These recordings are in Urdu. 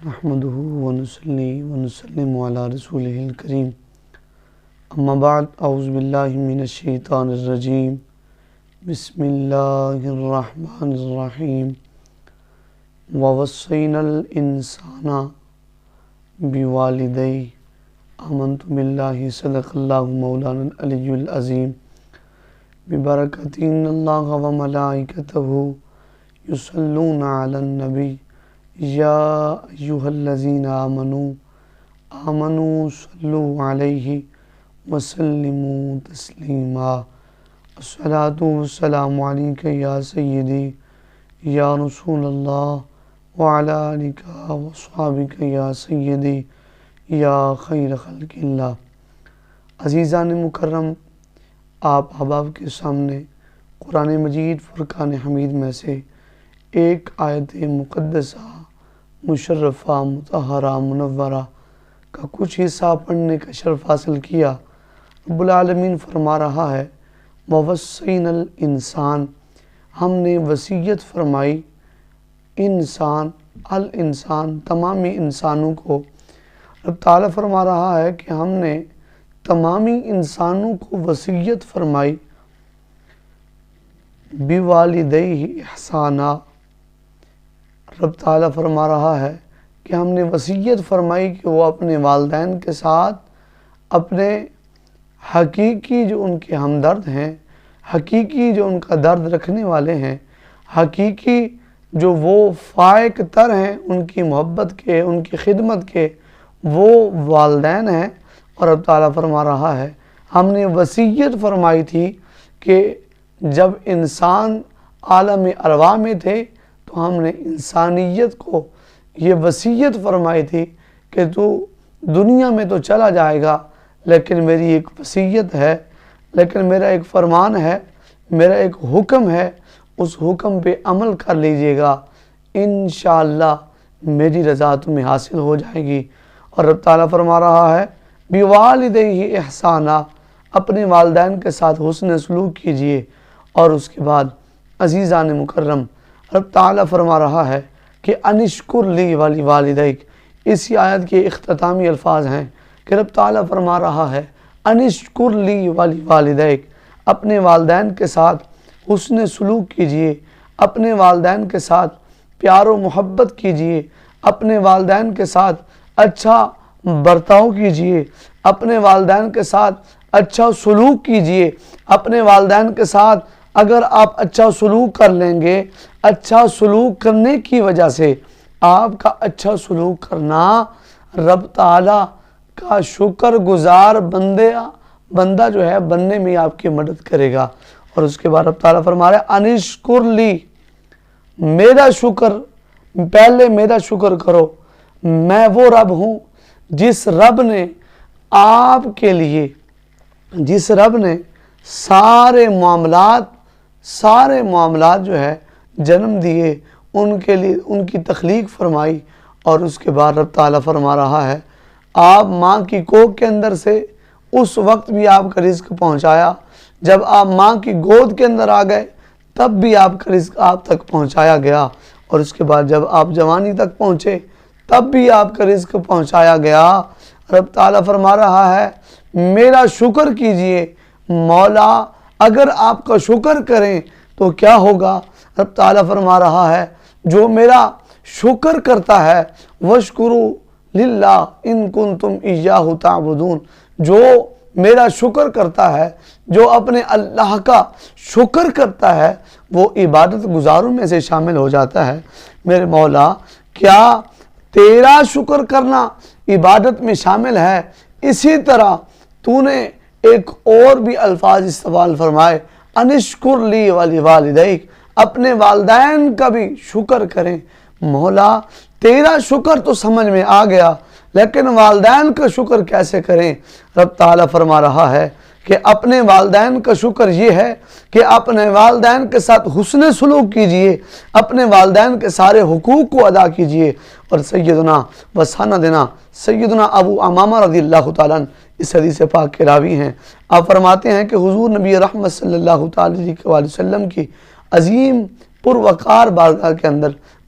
نحمده ونصلي ونسلم على رسوله الكريم اما بعد اعوذ باللہ من الشیطان الرجیم بسم اللہ الرحمن الرحیم ووصینا الانسان بوالدیہ آمنت باللہ صدق اللہ مولانا العلی العظیم ببرکۃ ان اللہ وملائکتہ یصلون علی النبی یا ایہا الذین آمنوا صلوا علیہ وسلموا تسلیما الصلاۃ والسلام علیک یا سیدی یا رسول اللہ وعلی آلک واصحابک یا سیدی یا خیر خلق اللہ۔ عزیزان مکرم، آپ احباب کے سامنے قرآن مجید فرقان حمید میں سے ایک آیت مقدسہ مشرفہ مطہرہ منورہ کا کچھ حصہ پڑھنے کا شرف حاصل کیا۔ رب العالمین فرما رہا ہے ووصینا الانسان، ہم نے وصیت فرمائی الانسان تمامی انسانوں کو۔ رب تعالیٰ فرما رہا ہے کہ ہم نے تمامی انسانوں کو وصیت فرمائی بوالدیہ احسانا۔ رب تعالیٰ فرما رہا ہے کہ ہم نے وصیت فرمائی کہ وہ اپنے والدین کے ساتھ اپنے حقیقی جو ان کے ہمدرد ہیں، حقیقی جو ان کا درد رکھنے والے ہیں، حقیقی جو وہ فائق تر ہیں ان کی محبت کے، ان کی خدمت کے، وہ والدین ہیں۔ اور رب تعالیٰ فرما رہا ہے ہم نے وصیت فرمائی تھی کہ جب انسان عالم ارواح میں تھے تو ہم نے انسانیت کو یہ وصیت فرمائی تھی کہ تو دنیا میں تو چلا جائے گا، لیکن میری ایک وصیت ہے، لیکن میرا ایک فرمان ہے، میرا ایک حکم ہے، اس حکم پہ عمل کر لیجئے گا، انشاءاللہ میری رضا تمہیں حاصل ہو جائے گی۔ اور رب تعالیٰ فرما رہا ہے بوالدیہ احسانا، اپنے والدین کے ساتھ حسن سلوک کیجئے۔ اور اس کے بعد عزیزان مکرم، رب تعالیٰ فرما رہا ہے کہ انشکر لی ولی والدیک۔ اسی آیت کے اختتامی الفاظ ہیں کہ رب تعالیٰ فرما رہا ہے انشکر لی ولی والدیک، اپنے والدین کے ساتھ حسن سلوک کیجئے، اپنے والدین کے ساتھ پیار و محبت کیجئے، اپنے والدین کے ساتھ اچھا برتاؤ کیجئے، اپنے والدین کے ساتھ اچھا سلوک کیجئے۔ اپنے والدین کے ساتھ اگر آپ اچھا سلوک کر لیں گے، اچھا سلوک کرنے کی وجہ سے آپ کا اچھا سلوک کرنا رب تعالیٰ کا شکر گزار بندہ جو ہے بننے میں آپ کی مدد کرے گا۔ اور اس کے بعد رب تعالیٰ فرما رہا ہے انشکر لی، میرا شکر، پہلے میرا شکر کرو۔ میں وہ رب ہوں جس رب نے آپ کے لیے، جس رب نے سارے معاملات جو ہے جنم دیے، ان کے لیے ان کی تخلیق فرمائی۔ اور اس کے بعد رب تعالیٰ فرما رہا ہے آپ ماں کی کوکھ کے اندر سے اس وقت بھی آپ کا رزق پہنچایا، جب آپ ماں کی گود کے اندر آ گئے تب بھی آپ کا رزق آپ تک پہنچایا گیا، اور اس کے بعد جب آپ جوانی تک پہنچے تب بھی آپ کا رزق پہنچایا گیا۔ رب تعالیٰ فرما رہا ہے میرا شکر کیجئے۔ مولا اگر آپ کا شکر کریں تو کیا ہوگا؟ رب تعالیٰ فرما رہا ہے جو میرا شکر کرتا ہے وَاشْكُرُوا لِلَّهِ إِن كُنتُمْ إِيَّاهُ تَعْبُدُونَ، جو میرا شکر کرتا ہے، جو اپنے اللہ کا شکر کرتا ہے، وہ عبادت گزاروں میں سے شامل ہو جاتا ہے۔ میرے مولا کیا تیرا شکر کرنا عبادت میں شامل ہے؟ اسی طرح تو نے ایک اور بھی الفاظ استعمال فرمائے انشکر لی ولی والدیک، اپنے والدین کا بھی شکر کریں۔ مولا تیرا شکر تو سمجھ میں آ گیا، لیکن والدین کا شکر کیسے کریں؟ رب تعالیٰ فرما رہا ہے کہ اپنے والدین کا شکر یہ ہے کہ اپنے والدین کے ساتھ حسن سلوک کیجئے، اپنے والدین کے سارے حقوق کو ادا کیجئے۔ اور سیدنا و سندنا سیدنا ابو امامہ رضی اللہ تعالیٰ عنہ اس حدیث پاک کے راوی ہیں۔ آپ فرماتے ہیں کہ حضور نبی رحمت صلی اللہ علیہ وسلم کی عظیم پروقار بارگاہ کے اندر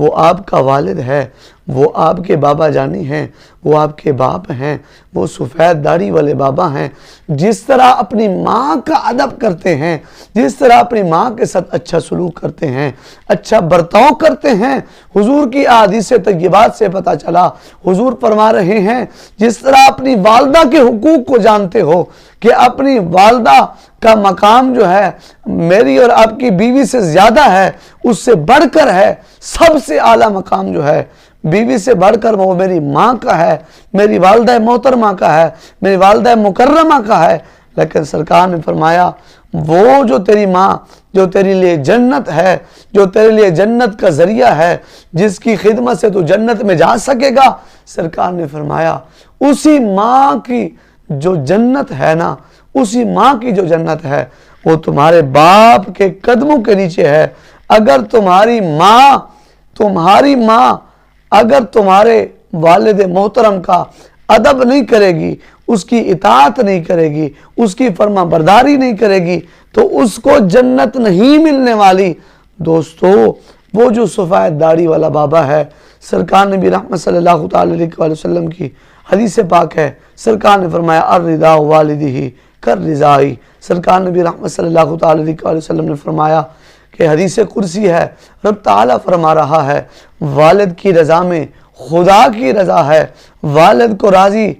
وہ آپ کا والد ہے، وہ آپ کے بابا جانی ہیں، وہ آپ کے باپ ہیں، وہ سفید داڑھی والے بابا ہیں۔ جس طرح اپنی ماں کا ادب کرتے ہیں، جس طرح اپنی ماں کے ساتھ اچھا سلوک کرتے ہیں، اچھا برتاؤ کرتے ہیں، حضور کی احادیث طیبات سے پتہ چلا، حضور فرما رہے ہیں جس طرح اپنی والدہ کے حقوق کو جانتے ہو کہ اپنی والدہ کا مقام جو ہے میری اور آپ کی بیوی سے زیادہ ہے، اس سے بڑھ کر ہے، سب سے اعلیٰ مقام جو ہے بیوی سے بڑھ کر وہ میری ماں کا ہے، میری والدہ محترمہ کا ہے، میری والدہ مکرمہ کا ہے۔ لیکن سرکار نے فرمایا وہ جو تیری ماں جو تیرے لیے جنت ہے، جو تیرے لیے جنت کا ذریعہ ہے، جس کی خدمت سے تو جنت میں جا سکے گا، سرکار نے فرمایا اسی ماں کی جو جنت ہے نا، اسی ماں کی جو جنت ہے وہ تمہارے باپ کے قدموں کے نیچے ہے۔ اگر تمہاری ماں اگر تمہارے والد محترم کا ادب نہیں کرے گی، اس کی اطاعت نہیں کرے گی، اس کی فرما برداری نہیں کرے گی تو اس کو جنت نہیں ملنے والی۔ دوستو وہ جو سفید داڑھی والا بابا ہے، سرکار نبی رحمت صلی اللہ علیہ وآلہ وسلم کی حدیث پاک ہے، سرکار نے فرمایا الرضا والدہ کالرضائی۔ سرکار نبی رحمت صلی اللہ علیہ وآلہ وسلم نے فرمایا کہ حدیث قدسی ہے، رب تعالیٰ فرما رہا ہے والد کی رضا میں خدا کی رضا ہے۔ والد کو راضی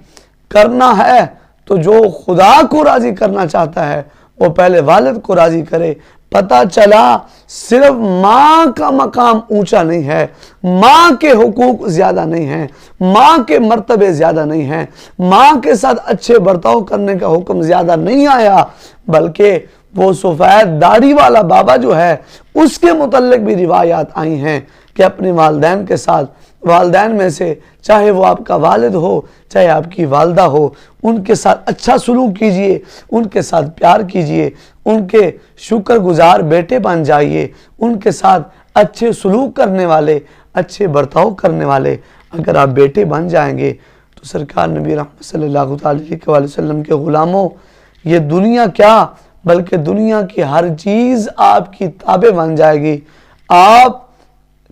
کرنا ہے تو جو خدا کو راضی کرنا چاہتا ہے وہ پہلے والد کو راضی کرے۔ پتہ چلا صرف ماں کا مقام اونچا نہیں ہے، ماں کے حقوق زیادہ نہیں ہیں، ماں کے مرتبے زیادہ نہیں ہیں، ماں کے ساتھ اچھے برتاؤ کرنے کا حکم زیادہ نہیں آیا، بلکہ وہ سفید داڑھی والا بابا جو ہے اس کے متعلق بھی روایات آئی ہیں کہ اپنے والدین کے ساتھ، والدین میں سے چاہے وہ آپ کا والد ہو چاہے آپ کی والدہ ہو، ان کے ساتھ اچھا سلوک کیجئے، ان کے ساتھ پیار کیجئے، ان کے شکر گزار بیٹے بن جائیے، ان کے ساتھ اچھے سلوک کرنے والے، اچھے برتاؤ کرنے والے اگر آپ بیٹے بن جائیں گے تو سرکار نبی رحمت صلی اللہ علیہ وآلہ وسلم کے غلاموں، یہ دنیا کیا بلکہ دنیا کی ہر چیز آپ کی تابع بن جائے گی، آپ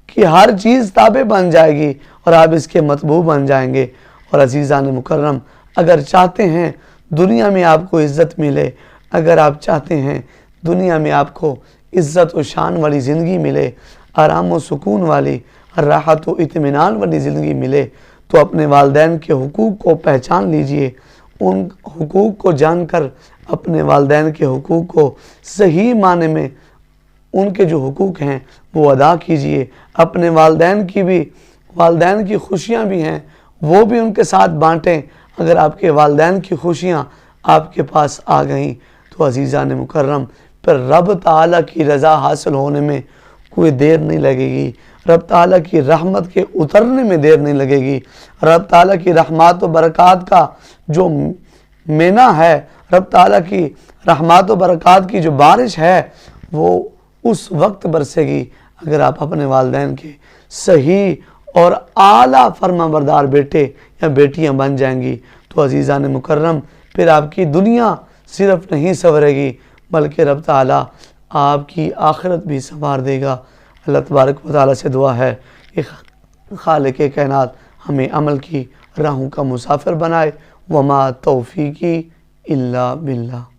کی ہر چیز تابع بن جائے گی اور آپ اس کے مطبوع بن جائیں گے۔ اور عزیزان مکرم، اگر چاہتے ہیں دنیا میں آپ کو عزت ملے، اگر آپ چاہتے ہیں دنیا میں آپ کو عزت و شان والی زندگی ملے، آرام و سکون والی، راحت و اطمینان والی زندگی ملے، تو اپنے والدین کے حقوق کو پہچان لیجئے، ان حقوق کو جان کر اپنے والدین کے حقوق کو صحیح معنی میں ان کے جو حقوق ہیں وہ ادا کیجئے۔ اپنے والدین کی خوشیاں بھی ہیں وہ بھی ان کے ساتھ بانٹیں۔ اگر آپ کے والدین کی خوشیاں آپ کے پاس آ گئیں تو عزیزان مکرم پھر رب تعالیٰ کی رضا حاصل ہونے میں کوئی دیر نہیں لگے گی، رب تعالیٰ کی رحمت کے اترنے میں دیر نہیں لگے گی، رب تعالیٰ کی رحمات و برکات کا جو مینا ہے، رب تعالیٰ کی رحمات و برکات کی جو بارش ہے وہ اس وقت برسے گی اگر آپ اپنے والدین کے صحیح اور اعلیٰ فرما بردار بیٹے یا بیٹیاں بن جائیں گی تو عزیزان مکرم پھر آپ کی دنیا صرف نہیں سنورے گی بلکہ رب تعالیٰ آپ کی آخرت بھی سنوار دے گا۔ اللہ تبارک و تعالیٰ سے دعا ہے کہ خالق کائنات ہمیں عمل کی راہوں کا مسافر بنائے۔ وما توفیقی الا باللہ۔